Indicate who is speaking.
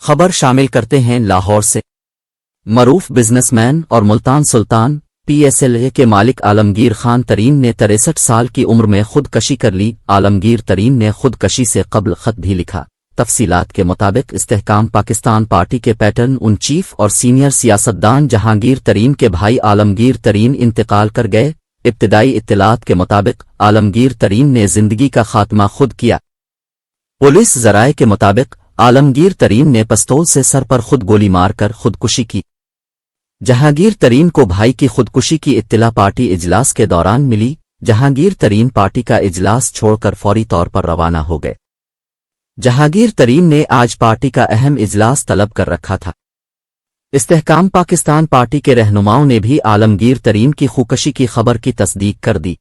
Speaker 1: خبر شامل کرتے ہیں لاہور سے۔ معروف بزنس مین اور ملتان سلطان پی ایس ایل اے کے مالک عالمگیر خان ترین نے 63 سال کی عمر میں خودکشی کر لی۔ عالمگیر ترین نے خودکشی سے قبل خط بھی لکھا۔ تفصیلات کے مطابق استحکام پاکستان پارٹی کے پیٹرن ان چیف اور سینئر سیاستدان جہانگیر ترین کے بھائی عالمگیر ترین انتقال کر گئے۔ ابتدائی اطلاعات کے مطابق عالمگیر ترین نے زندگی کا خاتمہ خود کیا۔ پولیس ذرائع کے مطابق عالمگیر ترین نے پستول سے سر پر خود گولی مار کر خودکشی کی۔ جہانگیر ترین کو بھائی کی خودکشی کی اطلاع پارٹی اجلاس کے دوران ملی۔ جہانگیر ترین پارٹی کا اجلاس چھوڑ کر فوری طور پر روانہ ہو گئے۔ جہانگیر ترین نے آج پارٹی کا اہم اجلاس طلب کر رکھا تھا۔ استحکام پاکستان پارٹی کے رہنماؤں نے بھی عالمگیر ترین کی خودکشی کی خبر کی تصدیق کر دی۔